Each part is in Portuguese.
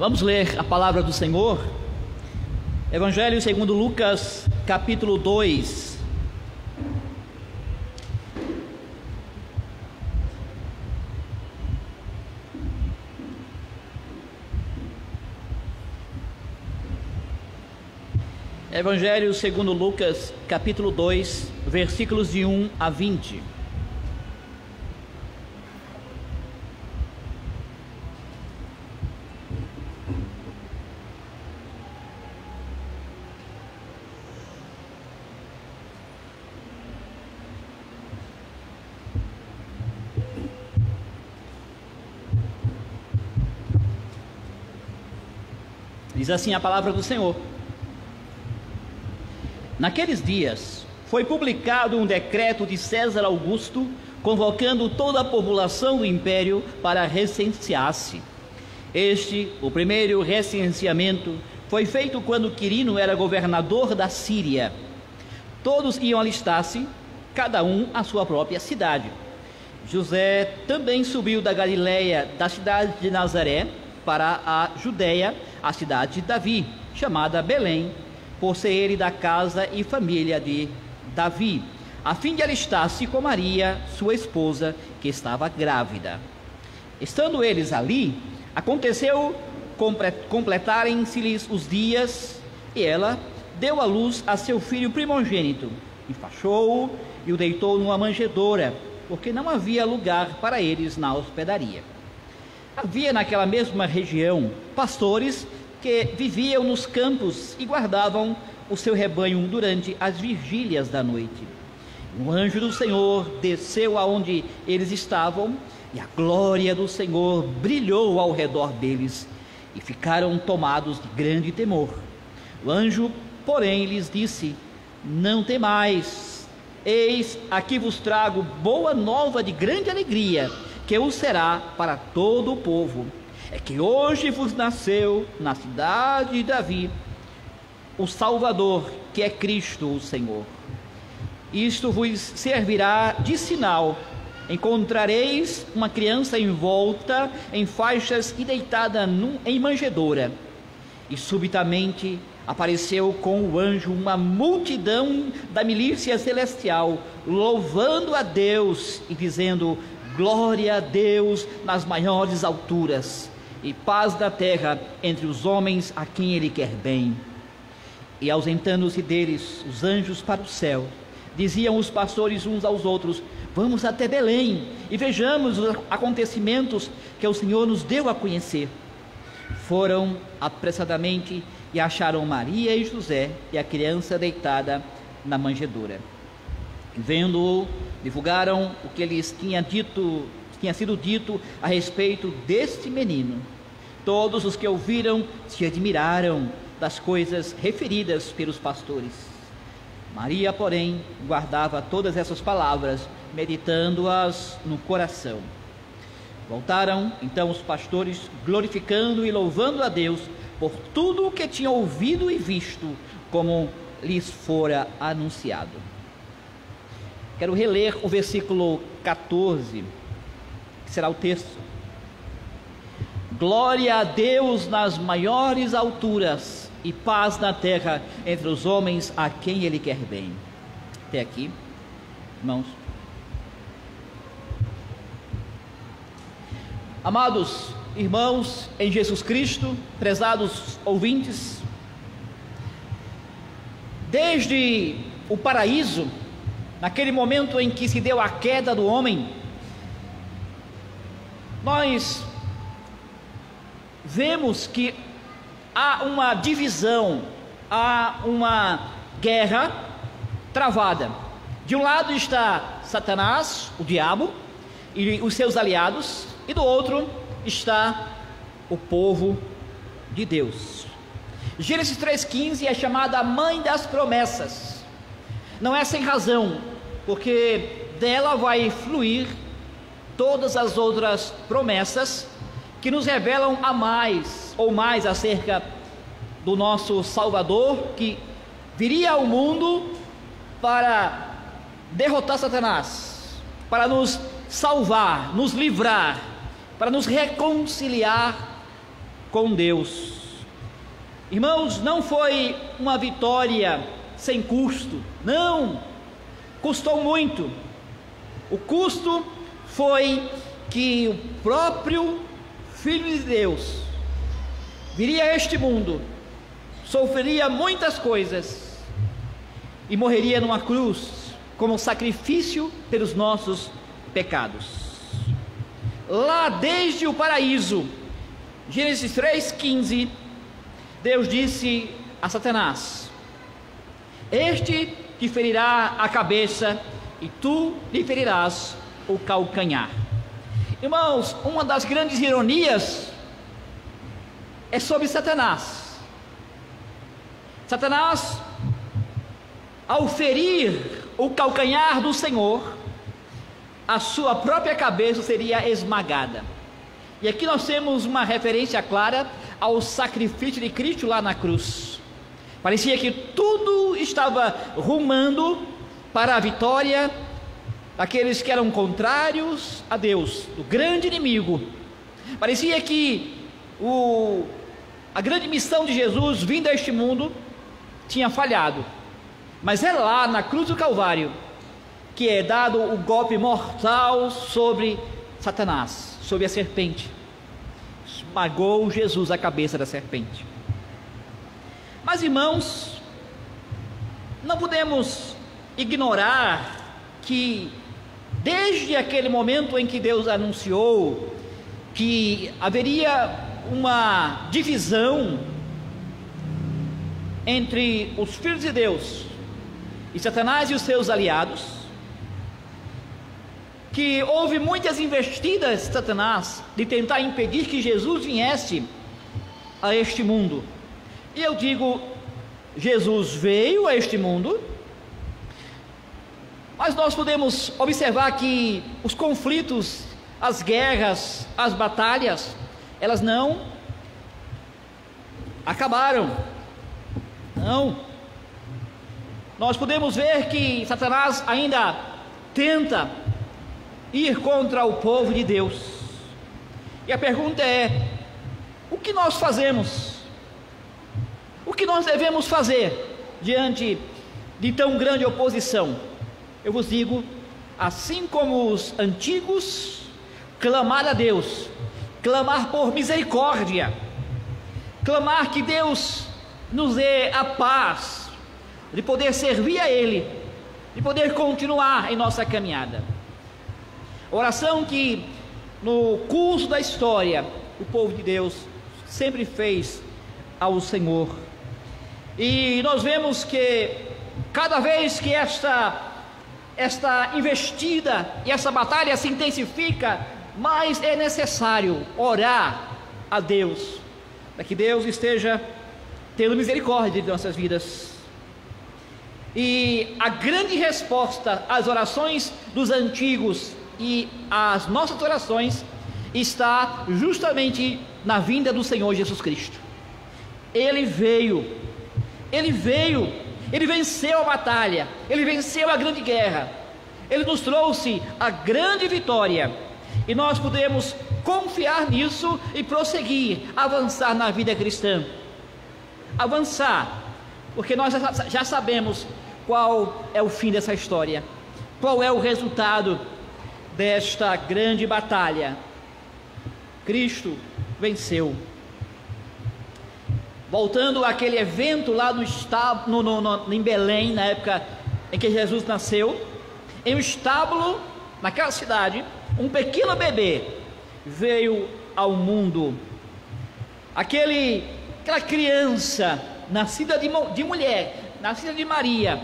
Vamos ler a palavra do Senhor. Evangelho segundo Lucas, capítulo 2. Evangelho segundo Lucas, capítulo 2, versículos de 1 a 20. Diz assim a palavra do Senhor: Naqueles dias foi publicado um decreto de César Augusto, convocando toda a população do império para recensear-se. O primeiro recenseamento, foi feito quando Quirino era governador da Síria. Todos iam alistar-se, cada um à sua própria cidade. José também subiu da Galiléia, da cidade de Nazaré, para a Judéia, a cidade de Davi, chamada Belém, por ser ele da casa e família de Davi, a fim de alistar-se com Maria, sua esposa, que estava grávida. Estando eles ali, aconteceu completarem-se-lhes os dias, e ela deu à luz a seu filho primogênito, enfaixou-o e o deitou numa manjedoura, porque não havia lugar para eles na hospedaria. Havia naquela mesma região pastores que viviam nos campos e guardavam o seu rebanho durante as vigílias da noite. O anjo do Senhor desceu aonde eles estavam, e a glória do Senhor brilhou ao redor deles, e ficaram tomados de grande temor. O anjo, porém, lhes disse: Não temais, eis aqui vos trago boa nova de grande alegria, que o será para todo o povo. É que hoje vos nasceu na cidade de Davi o Salvador, que é Cristo o Senhor. Isto vos servirá de sinal: encontrareis uma criança envolta em faixas e deitada em manjedoura. E subitamente apareceu com o anjo uma multidão da milícia celestial, louvando a Deus e dizendo: Glória a Deus nas maiores alturas, e paz na terra entre os homens a quem Ele quer bem. E ausentando-se deles os anjos para o céu, diziam os pastores uns aos outros: Vamos até Belém e vejamos os acontecimentos que o Senhor nos deu a conhecer. Foram apressadamente e acharam Maria e José e a criança deitada na manjedoura. Vendo-o, divulgaram o que lhes tinha sido dito a respeito deste menino. Todos os que ouviram se admiraram das coisas referidas pelos pastores. Maria, porém, guardava todas essas palavras, meditando-as no coração. Voltaram então os pastores, glorificando e louvando a Deus por tudo o que tinham ouvido e visto, como lhes fora anunciado. Quero reler o versículo 14, que será o texto. Glória a Deus nas maiores alturas e paz na terra entre os homens a quem Ele quer bem. Até aqui, irmãos. Amados irmãos em Jesus Cristo, prezados ouvintes, desde o paraíso, naquele momento em que se deu a queda do homem, nós vemos que há uma divisão, há uma guerra travada. De um lado está Satanás, o diabo, e os seus aliados, e do outro está o povo de Deus. Gênesis 3,15 é chamada a mãe das promessas. Não é sem razão, porque dela vai fluir todas as outras promessas que nos revelam a mais ou mais acerca do nosso Salvador, que viria ao mundo para derrotar Satanás, para nos salvar, nos livrar, para nos reconciliar com Deus. Irmãos, não foi uma vitória sem custo, não, custou muito. O custo foi que o próprio Filho de Deus viria a este mundo, sofreria muitas coisas e morreria numa cruz como sacrifício pelos nossos pecados. Lá desde o paraíso, Gênesis 3,15, Deus disse a Satanás: este te ferirá a cabeça e tu lhe ferirás o calcanhar. Irmãos, uma das grandes ironias é sobre Satanás. Satanás, ao ferir o calcanhar do Senhor, a sua própria cabeça seria esmagada. E aqui nós temos uma referência clara ao sacrifício de Cristo lá na cruz. Parecia que tudo estava rumando para a vitória daqueles que eram contrários a Deus, do grande inimigo. Parecia que a grande missão de Jesus vindo a este mundo tinha falhado. Mas é lá na cruz do Calvário que é dado o golpe mortal sobre Satanás, sobre a serpente. Esmagou Jesus a cabeça da serpente. Mas, irmãos, não podemos ignorar que desde aquele momento em que Deus anunciou que haveria uma divisão entre os filhos de Deus e Satanás e os seus aliados, que houve muitas investidas de Satanás de tentar impedir que Jesus viesse a este mundo. E eu digo, Jesus veio a este mundo, mas nós podemos observar que os conflitos, as guerras, as batalhas, elas não acabaram. Não. Nós podemos ver que Satanás ainda tenta ir contra o povo de Deus. E a pergunta é: o que nós fazemos? O que nós devemos fazer diante de tão grande oposição? Eu vos digo, assim como os antigos, clamar a Deus, clamar por misericórdia, clamar que Deus nos dê a paz de poder servir a Ele, de poder continuar em nossa caminhada. Oração que no curso da história o povo de Deus sempre fez ao Senhor. E nós vemos que cada vez que esta investida e essa batalha se intensifica, mais é necessário orar a Deus, para que Deus esteja tendo misericórdia de nossas vidas. E a grande resposta às orações dos antigos e às nossas orações está justamente na vinda do Senhor Jesus Cristo. Ele veio, Ele venceu a batalha, Ele venceu a grande guerra, Ele nos trouxe a grande vitória, e nós podemos confiar nisso e prosseguir, avançar na vida cristã. Avançar, porque nós já sabemos qual é o fim dessa história, qual é o resultado desta grande batalha. Cristo venceu. Voltando àquele evento lá no estábulo, em Belém, na época em que Jesus nasceu, em um estábulo, naquela cidade, um pequeno bebê veio ao mundo. Aquela criança, nascida de mulher, nascida de Maria,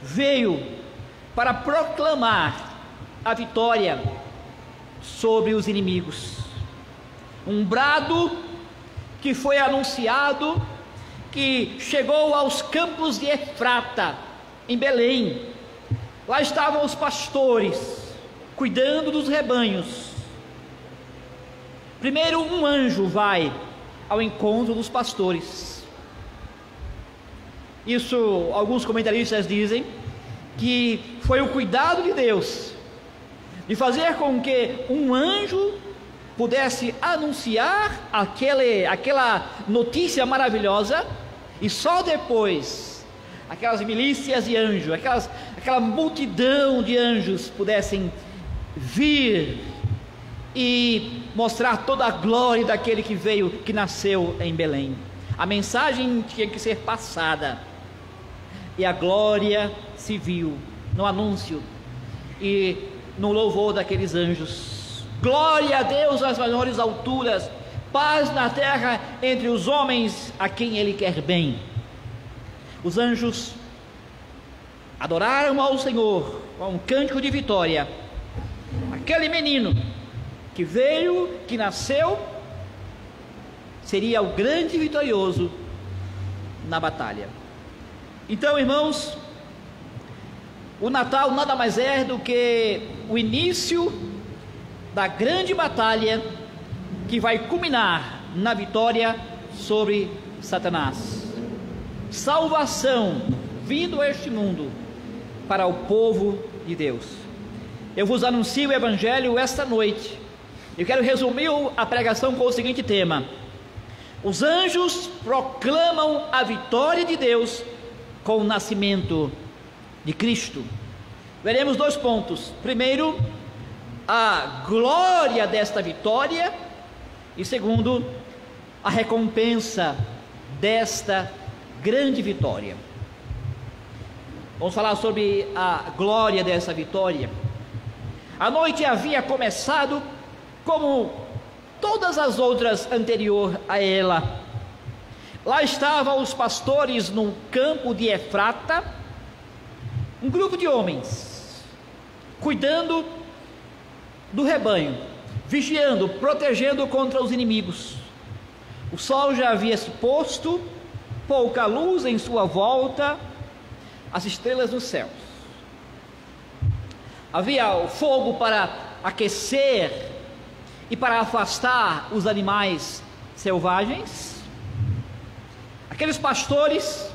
veio para proclamar a vitória sobre os inimigos. Um brado que foi anunciado, que chegou aos campos de Efrata, em Belém. Lá estavam os pastores, cuidando dos rebanhos. Primeiro um anjo vai ao encontro dos pastores. Isso, alguns comentaristas dizem que foi o cuidado de Deus, de fazer com que um anjo pudesse anunciar aquela notícia maravilhosa, e só depois aquelas milícias de anjos, aquela multidão de anjos pudessem vir e mostrar toda a glória daquele que veio, que nasceu em Belém. A mensagem tinha que ser passada, e a glória se viu no anúncio e no louvor daqueles anjos. Glória a Deus nas maiores alturas, paz na terra entre os homens a quem Ele quer bem. Os anjos adoraram ao Senhor com um cântico de vitória. Aquele menino que veio, que nasceu, seria o grande vitorioso na batalha. Então, irmãos, o Natal nada mais é do que o início da grande batalha que vai culminar na vitória sobre Satanás. Salvação vindo a este mundo para o povo de Deus. Eu vos anuncio o Evangelho esta noite. Eu quero resumir a pregação com o seguinte tema: os anjos proclamam a vitória de Deus com o nascimento de Cristo. Veremos 2 pontos. Primeiro, a glória desta vitória, e segundo, a recompensa desta grande vitória. Vamos falar sobre a glória dessa vitória. A noite havia começado como todas as outras anterior a ela. Lá estavam os pastores no campo de Efrata, um grupo de homens, cuidando do rebanho, vigiando, protegendo contra os inimigos. O sol já havia se posto, pouca luz em sua volta, as estrelas no céu. Havia o fogo para aquecer e para afastar os animais selvagens. Aqueles pastores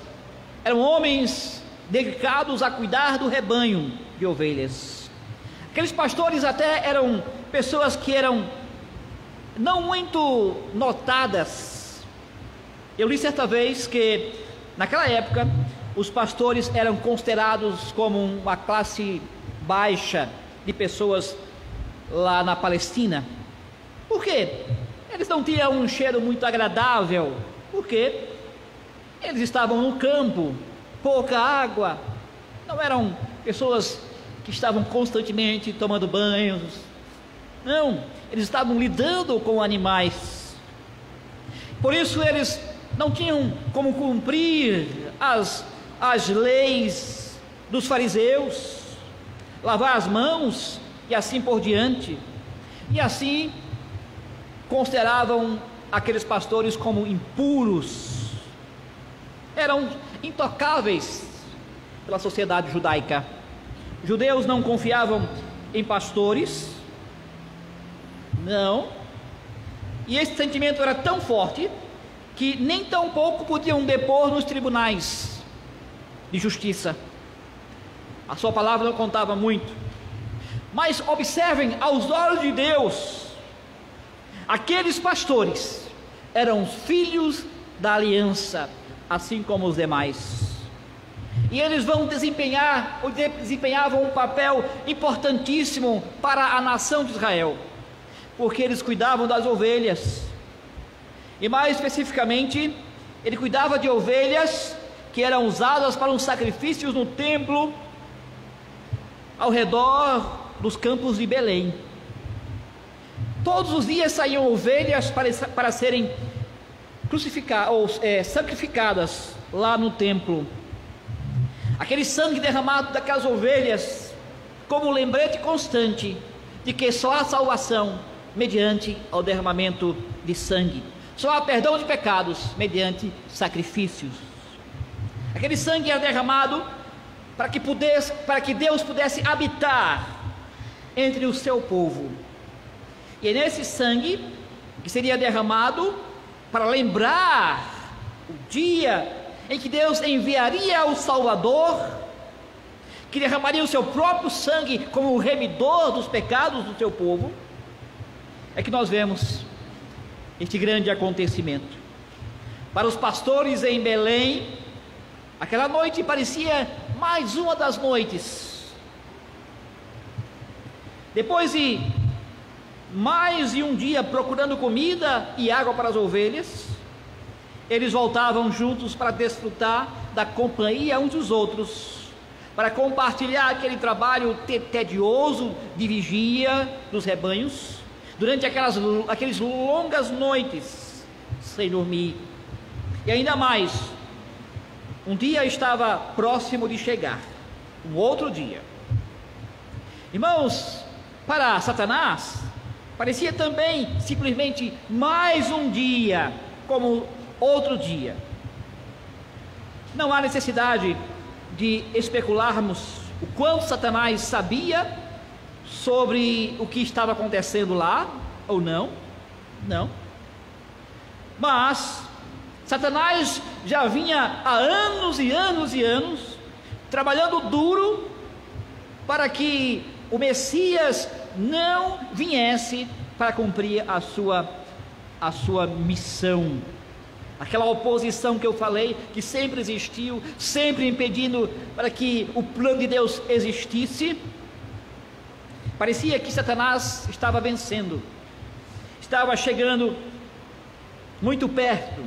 eram homens dedicados a cuidar do rebanho de ovelhas. Aqueles pastores até eram pessoas que eram não muito notadas. Eu li certa vez que naquela época os pastores eram considerados como uma classe baixa de pessoas lá na Palestina. Por quê? Eles não tinham um cheiro muito agradável, porque eles estavam no campo, pouca água, não eram pessoas que estavam constantemente tomando banhos, não, eles estavam lidando com animais. Por isso eles não tinham como cumprir as leis dos fariseus, lavar as mãos e assim por diante. E assim consideravam aqueles pastores como impuros, eram intocáveis pela sociedade judaica. Os judeus não confiavam em pastores, não, e esse sentimento era tão forte que nem tão pouco podiam depor nos tribunais de justiça. A sua palavra não contava muito. Mas observem, aos olhos de Deus, aqueles pastores eram filhos da aliança, assim como os demais. E eles desempenhavam um papel importantíssimo para a nação de Israel, porque eles cuidavam das ovelhas. E mais especificamente, ele cuidava de ovelhas que eram usadas para os sacrifícios no templo, ao redor dos campos de Belém. Todos os dias saíam ovelhas para serem sacrificadas lá no templo. Aquele sangue derramado daquelas ovelhas, como um lembrete constante de que só há salvação mediante o derramamento de sangue, só há perdão de pecados mediante sacrifícios. Aquele sangue era derramado para que Deus pudesse habitar entre o seu povo. E é nesse sangue que seria derramado para lembrar o dia em que Deus enviaria o Salvador, que derramaria o seu próprio sangue como o remidor dos pecados do seu povo. é que nós vemos este grande acontecimento. Para os pastores em Belém, aquela noite parecia mais uma das noites. Depois de mais de um dia procurando comida e água para as ovelhas, eles voltavam juntos para desfrutar da companhia uns dos outros, para compartilhar aquele trabalho tedioso de vigia dos rebanhos, durante aquelas longas noites, sem dormir. E ainda mais, um dia estava próximo de chegar, um outro dia. Irmãos, para Satanás, parecia também simplesmente mais um dia, como outro dia. Não há necessidade de especularmos o quanto Satanás sabia sobre o que estava acontecendo lá, ou não, mas Satanás já vinha há anos e anos e anos trabalhando duro para que o Messias não viesse para cumprir a sua missão. Aquela oposição que eu falei, que sempre existiu, sempre impedindo para que o plano de Deus existisse. Parecia que Satanás estava vencendo, estava chegando muito perto.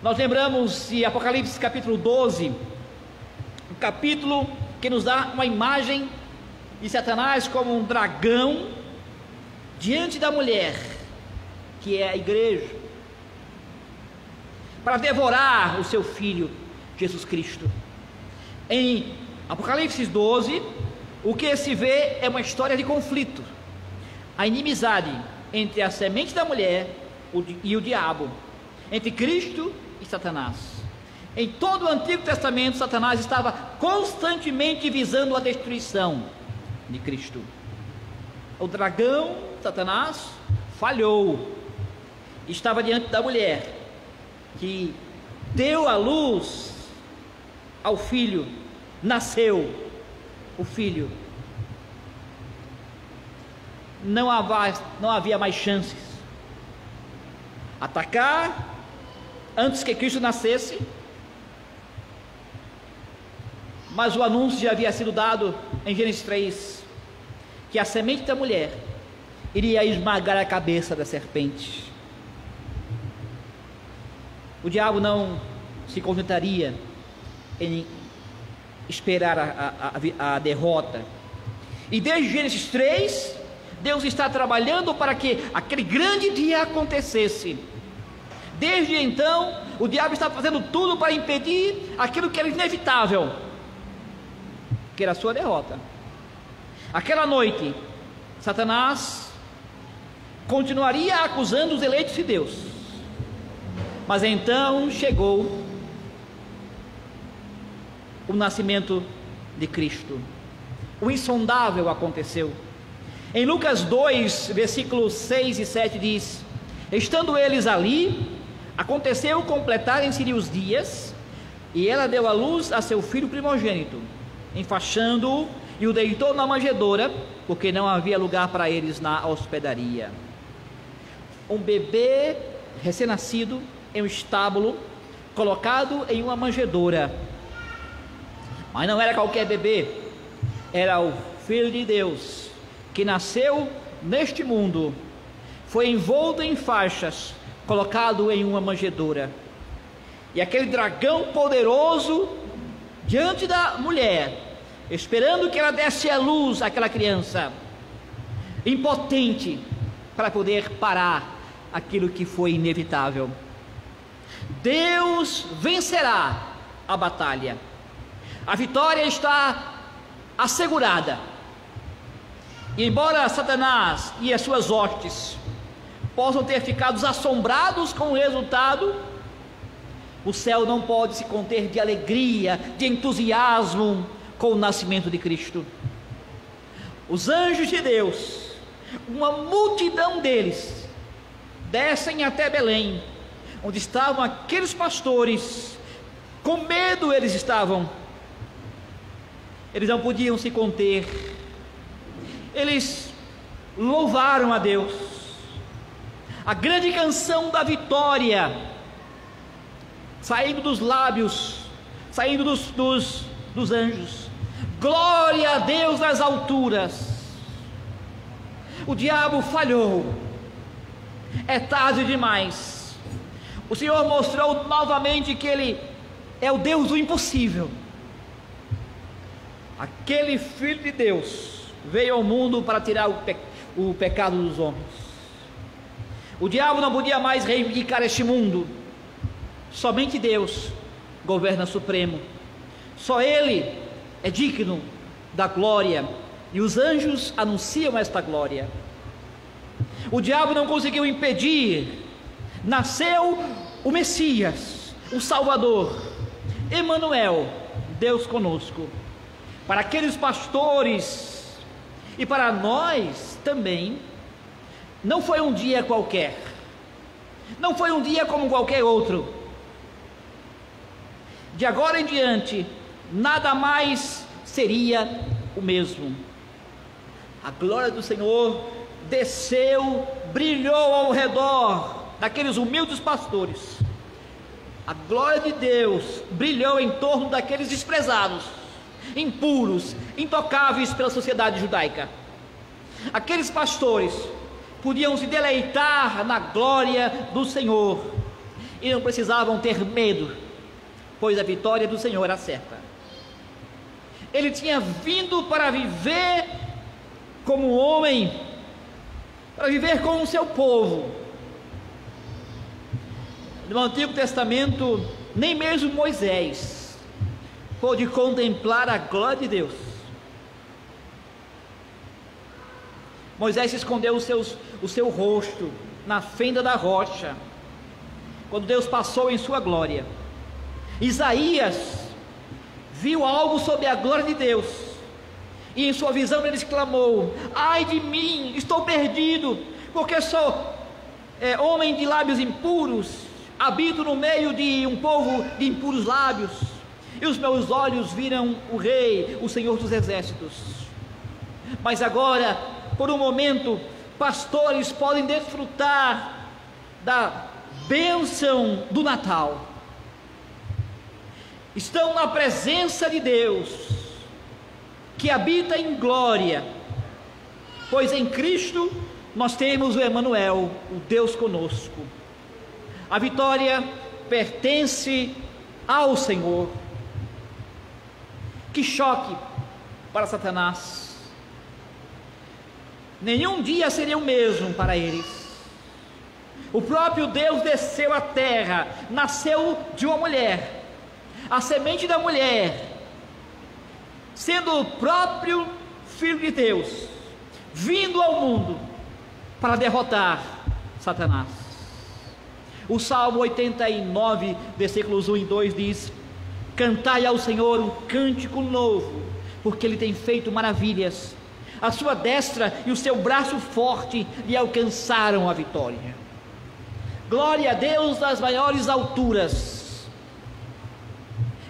Nós lembramos de Apocalipse capítulo 12, um capítulo que nos dá uma imagem de Satanás como um dragão diante da mulher, que é a igreja, para devorar o seu filho Jesus Cristo. Em Apocalipse 12, o que se vê é uma história de conflito, a inimizade entre a semente da mulher e o diabo, entre Cristo e Satanás. Em todo o Antigo Testamento, Satanás estava constantemente visando a destruição de Cristo. O dragão, Satanás, falhou, estava diante da mulher, que deu a luz ao filho, nasceu o filho. Não havia mais chances. Atacar antes que Cristo nascesse, mas o anúncio já havia sido dado em Gênesis 3, que a semente da mulher iria esmagar a cabeça da serpente. O diabo não se contentaria em esperar a derrota. E desde Gênesis 3, Deus está trabalhando para que aquele grande dia acontecesse. Desde então, o diabo está fazendo tudo para impedir aquilo que era inevitável, que era a sua derrota. Aquela noite, Satanás continuaria acusando os eleitos de Deus. Mas então chegou o nascimento de Cristo. O insondável aconteceu. Em Lucas 2, versículos 6 e 7 diz: estando eles ali, aconteceu completarem-se os dias, e ela deu à luz a seu filho primogênito, enfaixando-o, e o deitou na manjedoura, porque não havia lugar para eles na hospedaria. Um bebê recém-nascido em um estábulo, colocado em uma manjedoura. Mas não era qualquer bebê, era o Filho de Deus, que nasceu neste mundo, foi envolto em faixas, colocado em uma manjedoura. E aquele dragão poderoso diante da mulher, esperando que ela desse à luz àquela criança, impotente para poder parar aquilo que foi inevitável. Deus vencerá a batalha. A vitória está assegurada. E embora Satanás e as suas hostes possam ter ficado assombrados com o resultado, o céu não pode se conter de alegria, de entusiasmo com o nascimento de Cristo. Os anjos de Deus, uma multidão deles, descem até Belém, onde estavam aqueles pastores. Com medo eles estavam, eles não podiam se conter. Eles louvaram a Deus. A grande canção da vitória, saindo dos lábios, saindo dos anjos. Glória a Deus nas alturas. O diabo falhou, é tarde demais. O Senhor mostrou novamente que Ele é o Deus do impossível. Aquele Filho de Deus veio ao mundo para tirar o pecado dos homens. O diabo não podia mais reivindicar este mundo. Somente Deus governa supremo. Só Ele é digno da glória, e os anjos anunciam esta glória. O diabo não conseguiu impedir. Nasceu o Messias, o Salvador, Emanuel, Deus conosco. Para aqueles pastores e para nós também, não foi um dia qualquer, não foi um dia como qualquer outro. De agora em diante, nada mais seria o mesmo. A glória do Senhor desceu, brilhou ao redor daqueles humildes pastores. A glória de Deus brilhou em torno daqueles desprezados, impuros, intocáveis pela sociedade judaica. Aqueles pastores podiam se deleitar na glória do Senhor e não precisavam ter medo, pois a vitória do Senhor era certa. Ele tinha vindo para viver como homem, para viver com o seu povo. No Antigo Testamento, nem mesmo Moisés pôde contemplar a glória de Deus. Moisés escondeu o seu rosto na fenda da rocha, quando Deus passou em sua glória. Isaías viu algo sobre a glória de Deus, e em sua visão ele exclamou: ai de mim, estou perdido, porque sou homem de lábios impuros, habito no meio de um povo de impuros lábios, e os meus olhos viram o Rei, o Senhor dos Exércitos. Mas agora, por um momento, pastores podem desfrutar da bênção do Natal. Estão na presença de Deus, que habita em glória, pois em Cristo nós temos o Emanuel, o Deus conosco. A vitória pertence ao Senhor. Que choque para Satanás! Nenhum dia seria o mesmo para eles. O próprio Deus desceu à terra, nasceu de uma mulher, a semente da mulher, sendo o próprio Filho de Deus, vindo ao mundo para derrotar Satanás. O Salmo 89, versículos 1 e 2 diz: cantai ao Senhor um cântico novo, porque Ele tem feito maravilhas. A sua destra e o seu braço forte lhe alcançaram a vitória. Glória a Deus nas maiores alturas.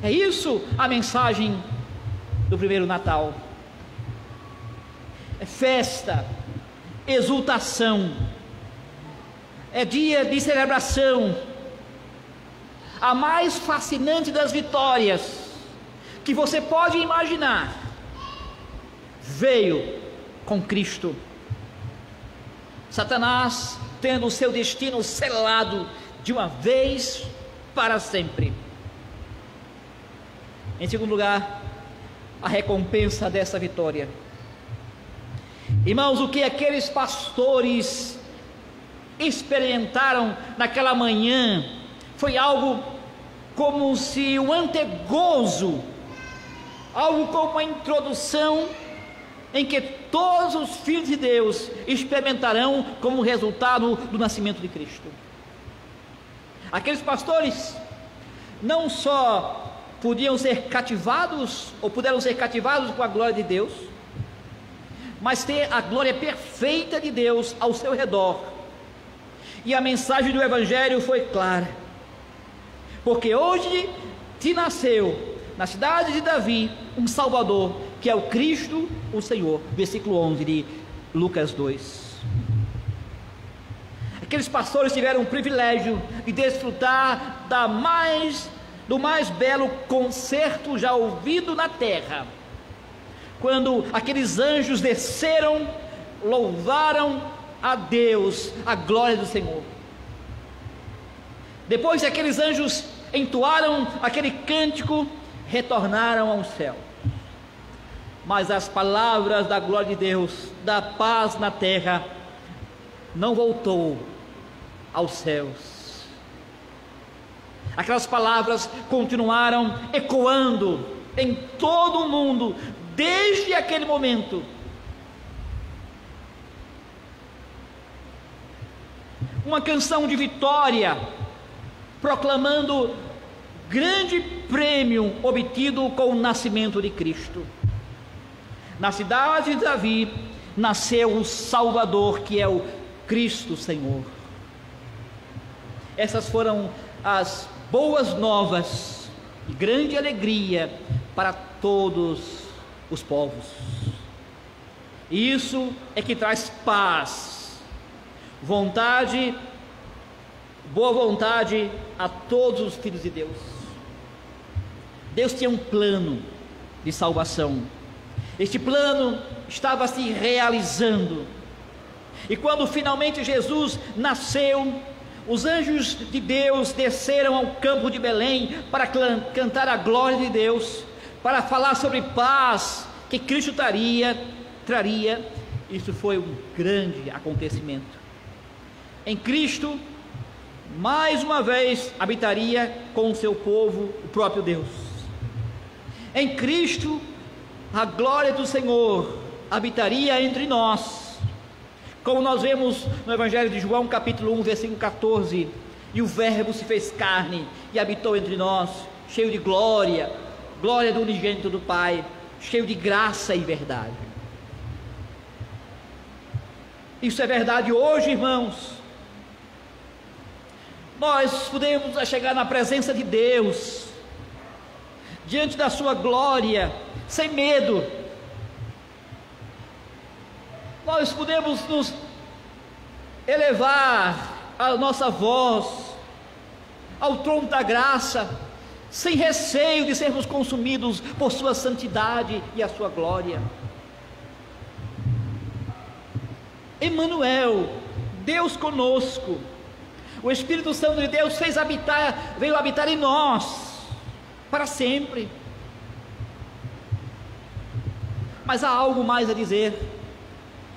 É isso a mensagem do primeiro Natal. É festa, exultação, é dia de celebração. A mais fascinante das vitórias que você pode imaginar veio com Cristo. Satanás tendo o seu destino selado de uma vez para sempre. Em segundo lugar, a recompensa dessa vitória. Irmãos, o que aqueles pastores experimentaram naquela manhã foi algo como se um antegozo, algo como uma introdução em que todos os filhos de Deus experimentarão como resultado do nascimento de Cristo. Aqueles pastores não só podiam ser cativados, ou puderam ser cativados com a glória de Deus, mas ter a glória perfeita de Deus ao seu redor. E a mensagem do Evangelho foi clara: porque hoje te nasceu na cidade de Davi um Salvador, que é o Cristo, o Senhor. Versículo 11 de Lucas 2. Aqueles pastores tiveram o privilégio de desfrutar do mais belo concerto já ouvido na terra, quando aqueles anjos desceram, louvaram a Deus, a glória do Senhor. Depois que aqueles anjos entoaram aquele cântico, retornaram ao céu. Mas as palavras da glória de Deus, da paz na terra, não voltou aos céus. Aquelas palavras continuaram ecoando em todo o mundo, desde aquele momento. Uma canção de vitória, proclamando grande prêmio obtido com o nascimento de Cristo. Na cidade de Davi nasceu o Salvador, que é o Cristo Senhor. Essas foram as boas novas e grande alegria para todos os povos. E isso é que traz paz, vontade, boa vontade a todos os filhos de Deus. Deus tinha um plano de salvação. Este plano estava se realizando. E quando finalmente Jesus nasceu, os anjos de Deus desceram ao campo de Belém para cantar a glória de Deus, para falar sobre paz que Cristo traria. Isso foi um grande acontecimento. Em Cristo, mais uma vez, habitaria com o seu povo o próprio Deus. Em Cristo, a glória do Senhor habitaria entre nós, como nós vemos no Evangelho de João, capítulo 1, versículo 14: e o Verbo se fez carne e habitou entre nós, cheio de glória, glória do unigênito do Pai, cheio de graça e verdade. Isso é verdade hoje, irmãos. Nós podemos chegar na presença de Deus, diante da sua glória, sem medo. Nós podemos nos elevar a nossa voz ao trono da graça, sem receio de sermos consumidos por sua santidade e a sua glória. Emmanuel, Deus conosco, o Espírito Santo de Deus veio habitar em nós para sempre. Mas há algo mais a dizer.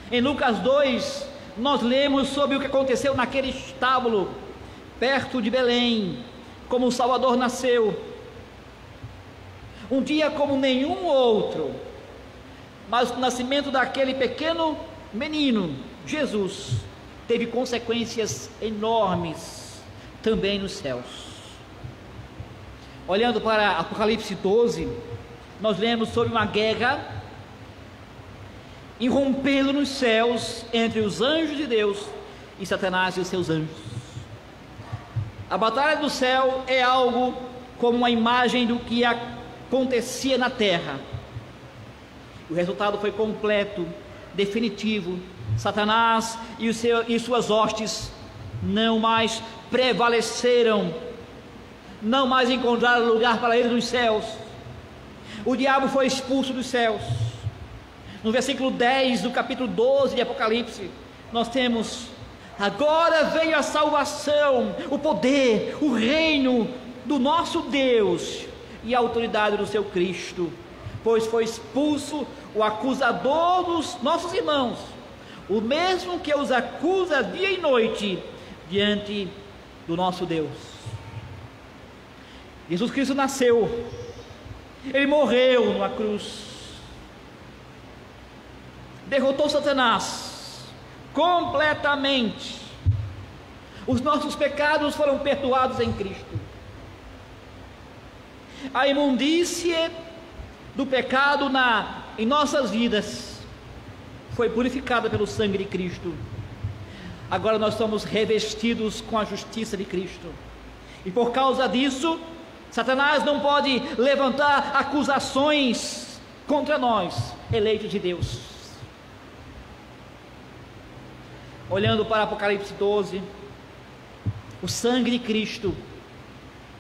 Em Lucas 2, nós lemos sobre o que aconteceu naquele estábulo perto de Belém, como o Salvador nasceu. Um dia como nenhum outro, mas o nascimento daquele pequeno menino, Jesus, teve consequências enormes também nos céus. Olhando para Apocalipse 12, nós lemos sobre uma guerra irrompendo nos céus entre os anjos de Deus e Satanás e os seus anjos. A batalha do céu é algo como uma imagem do que acontecia na terra. O resultado foi completo, definitivo. Satanás e suas hostes não mais prevaleceram, não mais encontraram lugar para ele nos céus. O diabo foi expulso dos céus. No versículo 10 do capítulo 12 de Apocalipse, nós temos: agora veio a salvação, o poder, o reino do nosso Deus e a autoridade do seu Cristo, pois foi expulso o acusador dos nossos irmãos, o mesmo que os acusa dia e noite diante do nosso Deus. Jesus Cristo nasceu, ele morreu numa cruz, derrotou Satanás completamente. Os nossos pecados foram perdoados em Cristo. A imundície do pecado em nossas vidas foi purificada pelo sangue de Cristo. Agora nós somos revestidos com a justiça de Cristo, e por causa disso Satanás não pode levantar acusações contra nós, eleitos de Deus. olhando para Apocalipse 12, o sangue de Cristo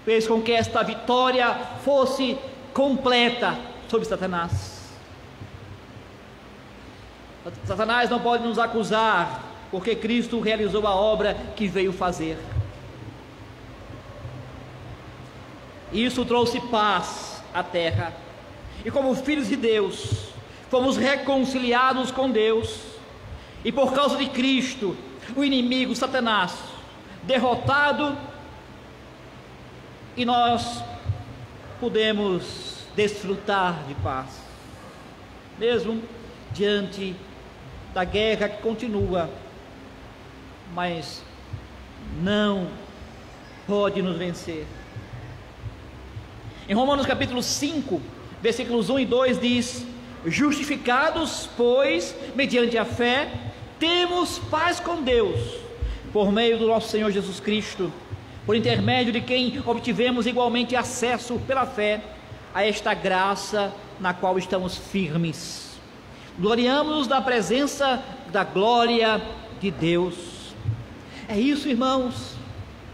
fez com que esta vitória fosse completa sobre Satanás. Satanás não pode nos acusar, porque Cristo realizou a obra que veio fazer. Isso trouxe paz à terra, e como filhos de Deus, fomos reconciliados com Deus, e por causa de Cristo, o inimigo, Satanás, derrotado, e nós podemos desfrutar de paz, mesmo diante da guerra que continua, mas não pode nos vencer. Em Romanos capítulo 5, versículos 1 e 2 diz: justificados, pois, mediante a fé, temos paz com Deus, por meio do nosso Senhor Jesus Cristo, por intermédio de quem obtivemos igualmente acesso pela fé a esta graça na qual estamos firmes. Gloriamo-nos na presença da glória de Deus. É isso, irmãos,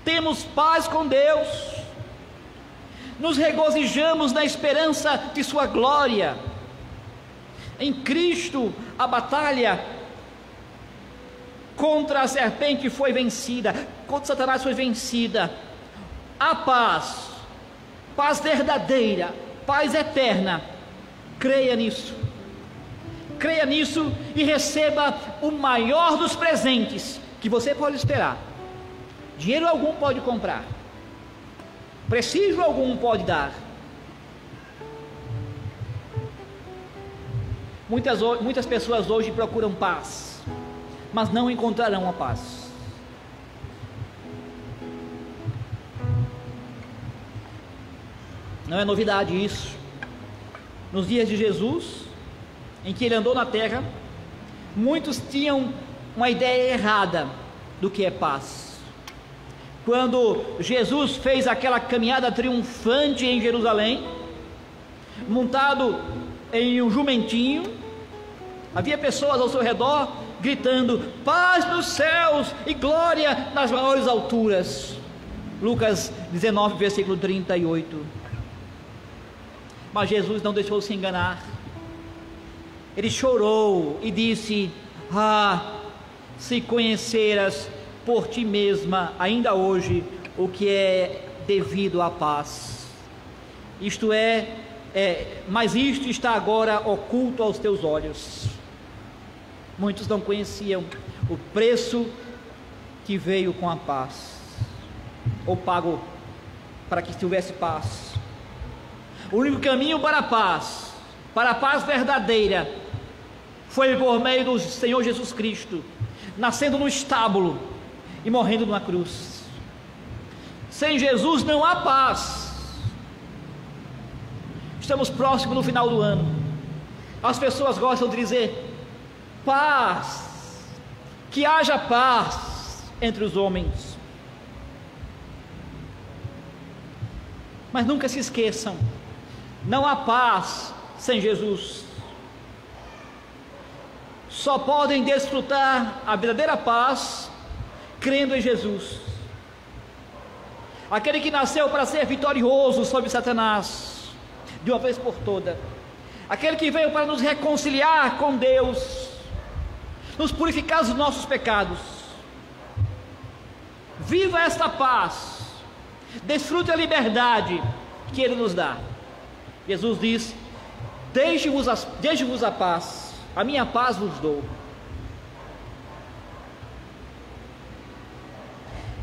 temos paz com Deus, nos regozijamos na esperança de sua glória. Em Cristo a batalha contra a serpente foi vencida, contra Satanás foi vencida. A paz, paz verdadeira, paz eterna. Creia nisso e receba o maior dos presentes que você pode esperar. Dinheiro algum pode comprar, prestígio algum pode dar. Muitas pessoas hoje procuram paz, mas não encontrarão a paz. Não é novidade isso. Nos dias de Jesus, em que ele andou na terra, muitos tinham uma ideia errada do que é paz. Quando Jesus fez aquela caminhada triunfante em Jerusalém, montado em um jumentinho, havia pessoas ao seu redor gritando: paz nos céus e glória nas maiores alturas. Lucas 19, versículo 38. Mas Jesus não deixou se enganar. Ele chorou e disse: ah, se conheceras por ti mesma ainda hoje o que é devido à paz. Mas isto está agora oculto aos teus olhos. Muitos não conheciam o preço que veio com a paz, ou pago para que tivesse paz. O único caminho para a paz verdadeira, foi por meio do Senhor Jesus Cristo, nascendo no estábulo e morrendo na cruz. Sem Jesus não há paz. Estamos próximos do final do ano. As pessoas gostam de dizer: paz, que haja paz entre os homens. Mas nunca se esqueçam, não há paz sem Jesus. Só podem desfrutar a verdadeira paz crendo em Jesus, aquele que nasceu para ser vitorioso sobre Satanás de uma vez por toda, aquele que veio para nos reconciliar com Deus, nos purificar dos nossos pecados. Viva esta paz, desfrute a liberdade que Ele nos dá. Jesus diz: deixe-vos a paz, a minha paz vos dou.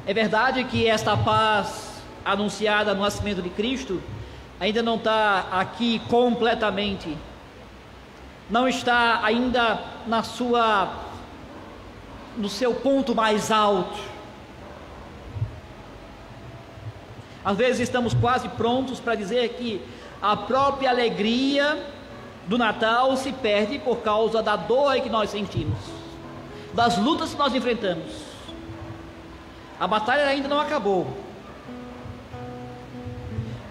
É verdade que esta paz anunciada no nascimento de Cristo ainda não está aqui completamente, não está ainda no seu ponto mais alto. Às vezes estamos quase prontos para dizer que a própria alegria do Natal se perde por causa da dor que nós sentimos, das lutas que nós enfrentamos. A batalha ainda não acabou.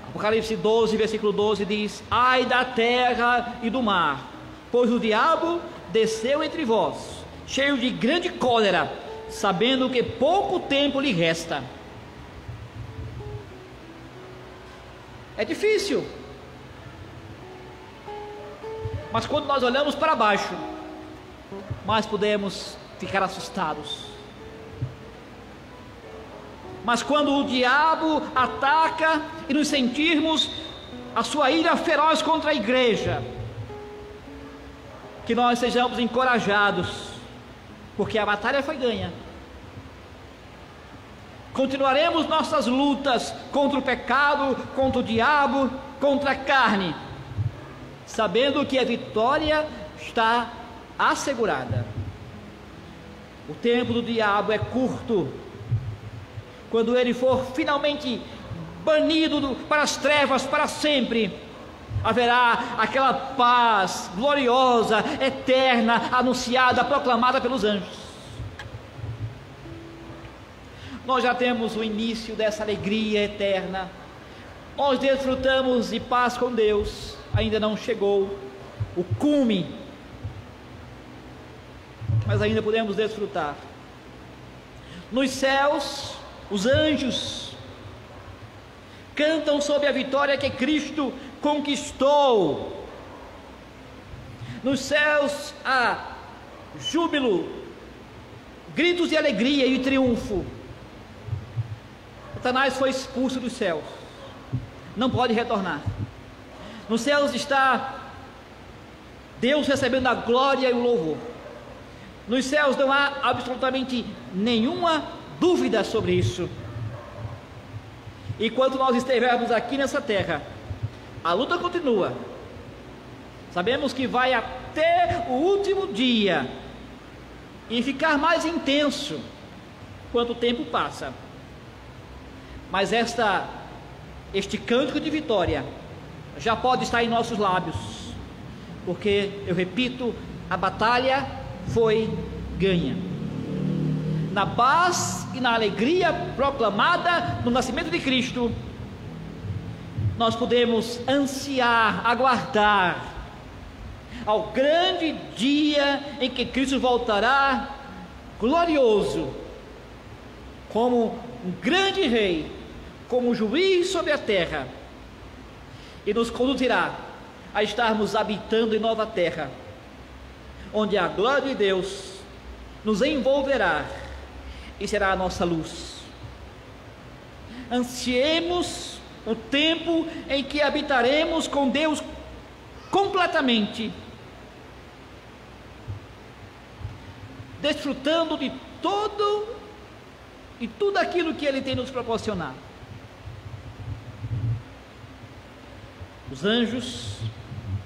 Apocalipse 12, versículo 12 diz: ai da terra e do mar, pois o diabo desceu entre vós, cheio de grande cólera, sabendo que pouco tempo lhe resta. É difícil, mas quando nós olhamos para baixo, mais podemos ficar assustados. Mas quando o diabo ataca e nos sentirmos a sua ira feroz contra a igreja, que nós sejamos encorajados, porque a batalha foi ganha. Continuaremos nossas lutas contra o pecado, contra o diabo, contra a carne, sabendo que a vitória está assegurada. O tempo do diabo é curto. Quando ele for finalmente banido para as trevas para sempre, haverá aquela paz gloriosa, eterna, anunciada, proclamada pelos anjos. Nós já temos o início dessa alegria eterna. Nós desfrutamos de paz com Deus. Ainda não chegou o cume, mas ainda podemos desfrutar. Nos céus, os anjos cantam sobre a vitória que Cristo conquistou. Nos céus há júbilo, gritos de alegria e triunfo. Satanás foi expulso dos céus, não pode retornar. Nos céus está Deus recebendo a glória e o louvor. Nos céus não há absolutamente nenhuma dúvida sobre isso. Enquanto nós estivermos aqui nessa terra, a luta continua. Sabemos que vai até o último dia e ficar mais intenso quanto o tempo passa. Mas este cântico de vitória já pode estar em nossos lábios, porque, eu repito, a batalha foi ganha. Na paz e na alegria proclamada no nascimento de Cristo, nós podemos ansiar, aguardar ao grande dia em que Cristo voltará glorioso, como um grande rei, como juiz sobre a terra, e nos conduzirá a estarmos habitando em nova terra, onde a glória de Deus nos envolverá e será a nossa luz. Ansiemos o tempo em que habitaremos com Deus completamente, desfrutando de tudo aquilo que Ele tem nos proporcionado. Os anjos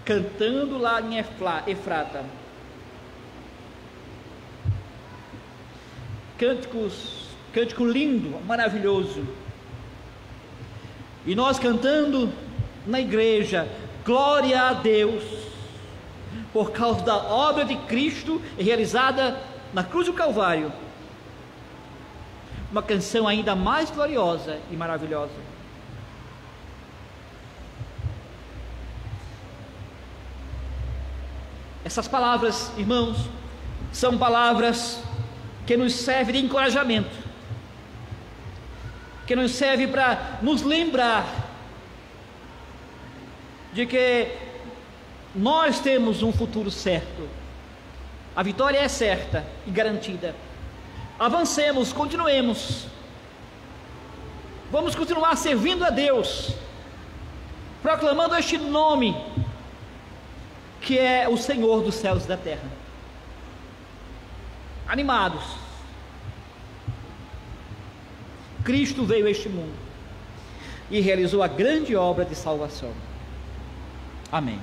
cantando lá em Efrata, cântico lindo, maravilhoso, e nós cantando na igreja, glória a Deus, por causa da obra de Cristo realizada na cruz do Calvário. Uma canção ainda mais gloriosa e maravilhosa. Essas palavras, irmãos, são palavras que nos servem de encorajamento, que nos serve para nos lembrar de que nós temos um futuro certo, a vitória é certa e garantida. Avancemos, continuemos, vamos continuar servindo a Deus, proclamando este nome que é o Senhor dos céus e da terra. Animados, Cristo veio a este mundo e realizou a grande obra de salvação. Amém.